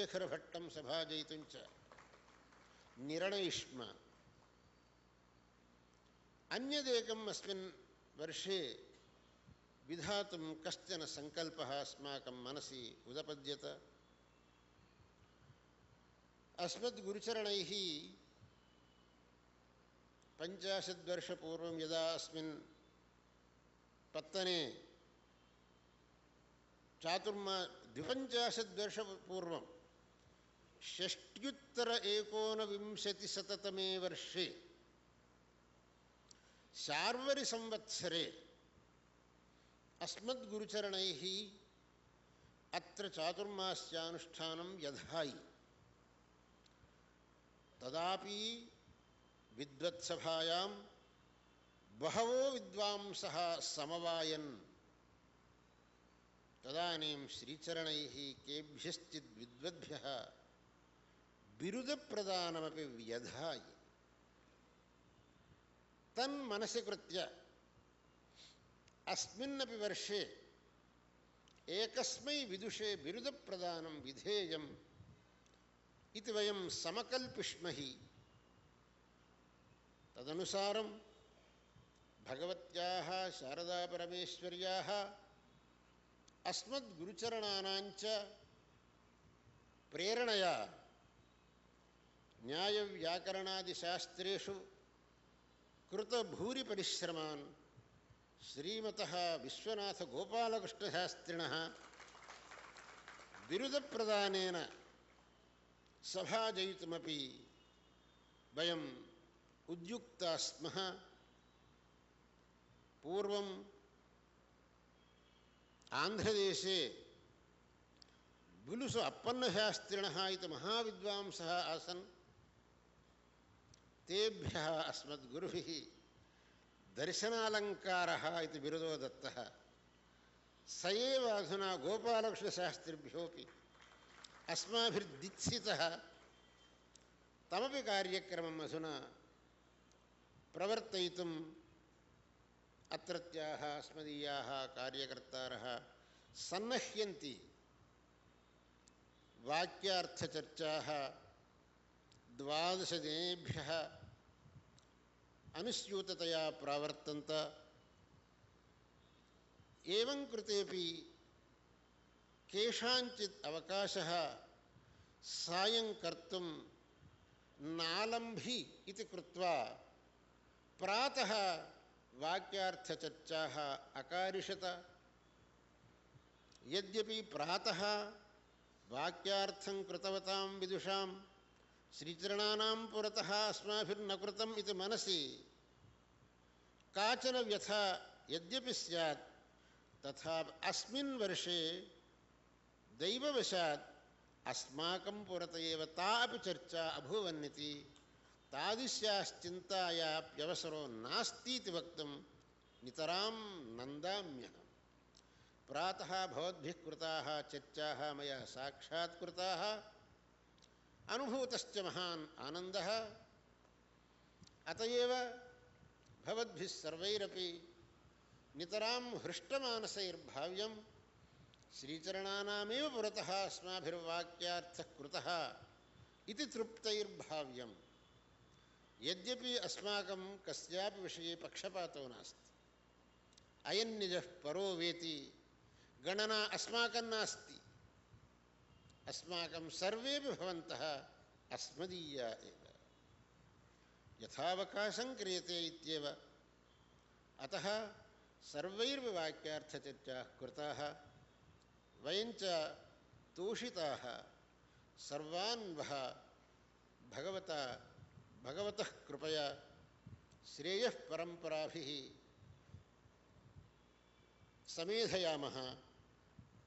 चन्द्रशेखरभट्टं सभाजयितुं च निर्णयिष्म। अन्यदेकम् अस्मिन् वर्षे विधातुं कश्चन सङ्कल्पः अस्माकं मनसि उदपद्यत। अस्मद्गुरुचरणैः 50 वर्षपूर्वं यदा अस्मिन् पत्तने 52 वर्षपूर्वं 619 वर्षे शार्वरि संवत्सरे अस्मद्गुरुचरणैः अत्र चातुर्मास्यानुष्ठानं यधायि, तदापि विद्वत्सभायां बहवो विद्वांसः समवायन्। तदानीं श्रीचरणैः केभ्यश्चिद् विद्वद्भ्यः बिरुदप्रदानमपि व्यधायि। तन्मनसि कृत्य अस्मिन्नपि वर्षे एकस्मै विदुषे बिरुदप्रदानं विधेयम् इति वयं समकल्पिष्महि। तदनुसारं भगवत्याः शारदापरमेश्वर्याः अस्मद्गुरुचरणानाञ्च प्रेरणया न्यायव्याकरणादिशास्त्रेषु कृतभूरिपरिश्रमान् श्रीमतः विश्वनाथगोपालकृष्णशास्त्रिणः बिरुदप्रदानेन सभाजयितुमपि वयम् उद्युक्ताः स्मः। पूर्वम् आन्ध्रदेशे बुलुसु अप्पन्नशास्त्रिणः इति महाविद्वांसः आसन्। तेभ्यः अस्मद्गुरुभिः दर्शनालङ्कारः इति बिरुदो दत्तः। स एव अधुना गोपालकृष्णशास्त्रिभ्योऽपि अस्माभिर्दीक्षितः। तमपि कार्यक्रमम् अधुना प्रवर्तयितुम् अत्रत्याः अस्मदीयाः कार्यकर्तारः सन्नह्यन्ति। वाक्यार्थचर्चाः 12 दिनेभ्यः अनुस्यूततया प्रावर्तन्त। एवं कृतेपि केषाञ्चित् अवकाशः सायं कर्तुं नालम्भि इति कृत्वा प्रातः वाक्यार्थचर्चाः अकारिषत। यद्यपि प्रातः वाक्यार्थं कृतवतां विदुषां श्रीचरणानां पुरतः अस्माभिर्न कृतम् इति मनसि काचन व्यथा यद्यपि स्यात्, तथा अस्मिन् वर्षे दैववशात् अस्माकं पुरत एव ता अपि चर्चा अभूवन्निति तादृश्याश्चिन्तायाप्यवसरो नास्ति इति वक्तुं नितरां नन्दाम्यहम्। प्रातः भवद्भिः कृताः चर्चाः मया साक्षात् कृताः, अनुभूतश्च महान् आनन्दः। अत एव भवद्भिः सर्वैरपि नितरां हृष्टमानसैर्भाव्यं श्रीचरणानामेव पुरतः अस्माभिर्वाक्यार्थः कृतः इति तृप्तैर्भाव्यम्। यद्यपि अस्माकं कस्यापि विषये पक्षपातो नास्ति। अयन्निजः परो वेति गणना अस्माकं नास्ति। अस्माकं सर्वेपि भवन्तः अस्मदीया एव। यथावकाशं क्रियते इत्येव। अतः सर्वैर्पि वाक्यार्थचर्चाः कृताः। वयञ्च तोषिताः। सर्वान् भगवतः कृपया श्रेयः परम्पराभिः समेधयामः।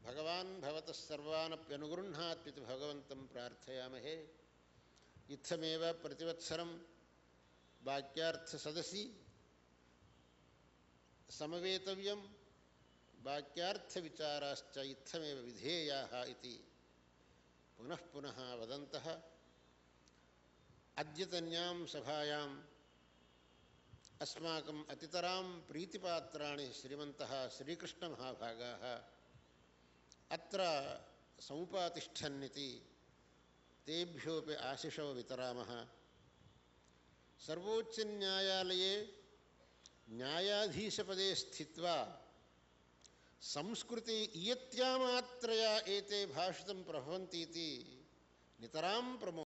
भगवान् भवतः सर्वानप्यनुगृह्णात्विति भगवन्तं प्रार्थयामहे। इत्थमेव प्रतिवत्सरं वाक्यार्थसदसि समवेतव्यं। वाक्यार्थविचाराश्च इत्थमेव विधेयाः इति पुनः पुनः वदन्तः अद्यतन्यां सभायाम् अस्माकम् अतितरां प्रीतिपात्राणि श्रीमन्तः श्रीकृष्णमहाभागाः अत्र समुपातिष्ठन्निति तेभ्योऽपि आशिषौ वितरामः। सर्वोच्चन्यायालये न्यायाधीशपदे स्थित्वा संस्कृति इयत्यामात्रया एते भाषितं प्रभवन्तीति नितरां